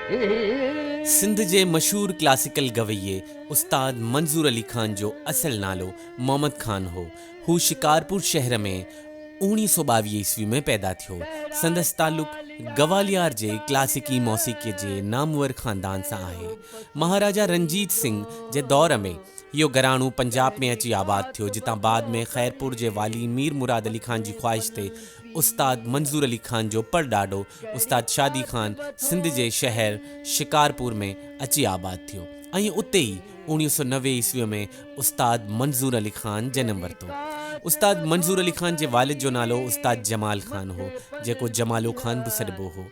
सिंध जे मशहूर क्लासिकल गवैये उस्ताद मंज़ूर अली ख़ान जो असल नालो मोहम्मद ख़ान हो। हू शिकारपुर शहर में 1922 ईस्वी में पैदा थियो। संदसि तालुक गवालियार जे क्लासिकी मौसीक़ीअ जे नामवर ख़ानदान सां आहे। महाराजा रंजीत सिंह जे दौर में इहो घराणो पंजाब में अची आबाद थियो, जितां बाद में ख़ैरपुर जे वाली मीर मुराद अली ख़ान जी ख़्वाहिश ते उस्ताद मंज़ूर अली ख़ान जो परॾाॾो उस्ताद शादी ख़ान सिंध जे शहर शिकारपुर में अची आबाद थियो ऐं उते ई 1990 ईस्वीअ में उस्ताद मंज़ूर अली ख़ान जनम वरितो। उस्ताद मंज़ूर अली ख़ान जे वालिद जो नालो उस्ताद जमाल ख़ान हो, जेको जमालो ख़ान बि सॾिबो हो।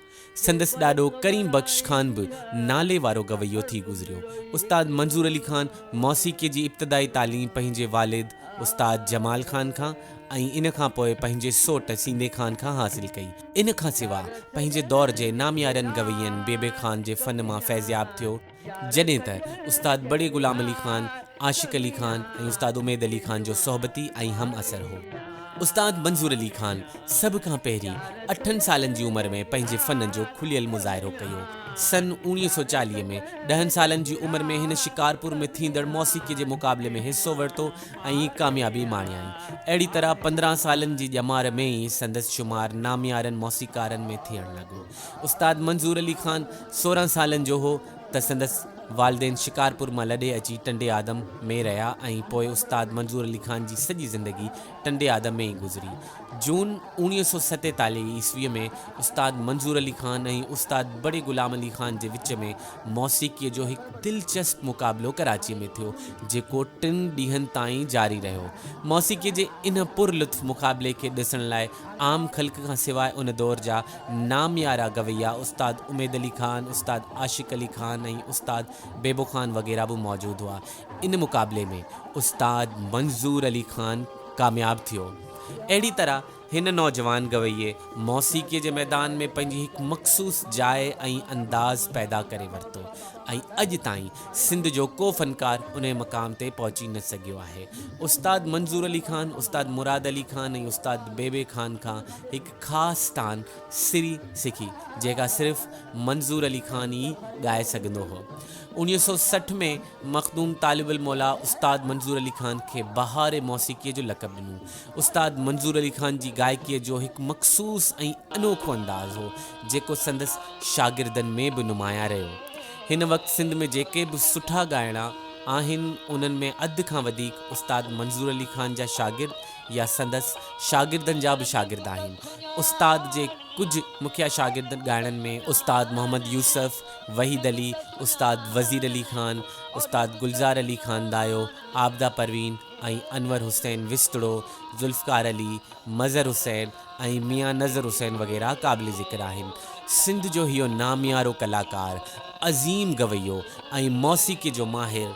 संदसि ॾाॾो करीम बख़्श ख़ान बि नाले वारो गवैयो थी गुज़रियो। उस्ताद मंज़ूर अली ख़ान मौसीक़ीअ जी इब्तिदाई तालीम पंहिंजे वालिद उस्ताद जमाल ख़ान खां ऐं इन खां पोइ पंहिंजे सोट सींदे ख़ान खां हासिल कई। इन खां सिवा पंहिंजे दौर जे नामियारनि गवैयनि बेबे ख़ान जे फ़न मां फैज़याब थियो, जॾहिं त उस्ताद बड़े ग़ुलाम अली ख़ान, आशिक़ अली ख़ान ऐं उस्ताद उमेद अली ख़ान जो सोहबती ऐं हम असर हो। उस्ताद मंज़ूर अली ख़ान सभ खां पहिरीं 8 सालनि जी उमिरि में पंहिंजे फ़न जो खुलियल मुज़ाहिरो कयो। सन 1940 में 10 सालनि जी उमिरि में हिन शिकारपुर में थींदड़ मौसीक़ीअ जे मुक़ाबले में हिसो वरितो ऐं कामयाबी माणियाई। अहिड़ी तरह 15 सालनि जी ॼमार में ई संदसि शुमार नामियारनि मौसीक़ारनि में थियणु लॻो। उस्ताद मंज़ूर अली ख़ान 16 सालनि जो हो त संदसि वालदेन शिकारपुर मां लॾे अची टंडे आदम में रहिया ऐं पोइ उस्ताद मंज़ूर अली ख़ान जी सॼी ज़िंदगी टंडे आदम में ई गुज़री। जून 1947 ईस्वीअ में उस्ताद मंज़ूर अली ख़ान ऐं उस्ताद बड़े ग़ुलाम अली ख़ान जे विच में मौसीक़ीअ जो हिकु दिलचस्प मुक़ाबिलो कराची में थियो, जेको 3 ॾींहंनि ताईं जारी रहियो। मौसीक़ीअ जे इन पुरलुत्फ़ मुक़ाबिले खे ॾिसण लाइ आम ख़ल्क़ खां सवाइ उन दौर जा नामियारा गवैया उस्ताद उमेद अली ख़ान, उस्ताद आशिक़ अली ख़ान ऐं उस्ताद बेबो ख़ान वग़ैरह बि मौजूदु हुआ। इन मुक़ाबिले में उस्ताद मंज़ूर अली ख़ान कामयाबु थियो। अहिड़ी तरह हिन नौजवान गवैये मौसीक़ीअ जे मैदान में पंहिंजी हिकु मख़सूस जाइ ऐं अंदाज़ पैदा करे वरितो ऐं अॼु ताईं सिंध जो को फ़नकार उन मक़ाम ते पहुची न सघियो आहे। उस्ताद मंज़ूर अली ख़ान, उस्ताद मुराद अली ख़ान ऐं उस्ताद बेबे ख़ान खां हिकु ख़ासि तान सिरी सिखी, जेका सिर्फ़ु मंज़ूर अली ख़ान ई ॻाए सघंदो हो। 1960 में मखदूम तालिबुल मौला उस्ताद मंज़ूर अली ख़ान खे बहार मौसीक़ीअ जो लक़ब ॾिनो। उस्ताद मंज़ूर अली ख़ान जी गायकीअ जो हिकु मख़सूस ऐं अनोखो अंदाज़ हो, जेको संदसि शागिर्दनि में बि नुमायां रहियो। हिन वक़्तु सिंध में जेके बि सुठा ॻाइणा आहिनि, उन्हनि में अधु खां वधीक उस्ताद मंज़ूर अली ख़ान जा शागिर्द या संदसि शागिर्दनि जा बि शागिर्द आहिनि। उस्ताद जे कुझु मुखिया शागिर्द ॻाइणनि में उस्ताद मोहम्मद यूसुफ, वहीद अली, उस्ताद वज़ीर अली ख़ान, उस्ताद गुलज़ार अली ख़ान दायो, आबदा परवीन ऐं अनवर हुसैन विस्तड़ो, ज़ुल्फ़कार अली, मज़हर हुसैन ऐं मियां नज़र हुसैन वग़ैरह क़ाबिल ज़िक्र आहिनि। सिंध जो इहो नामियारो कलाकार, अज़ीम गवैयो ऐं मौसीक़ी जो माहिर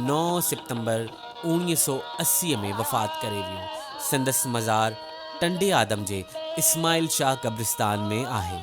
9 सितंबर 1980 में वफ़ात करे वियो। संदसि मज़ार टंडे आदम जे इस्माइल शाह कब्रिस्तान में आहे।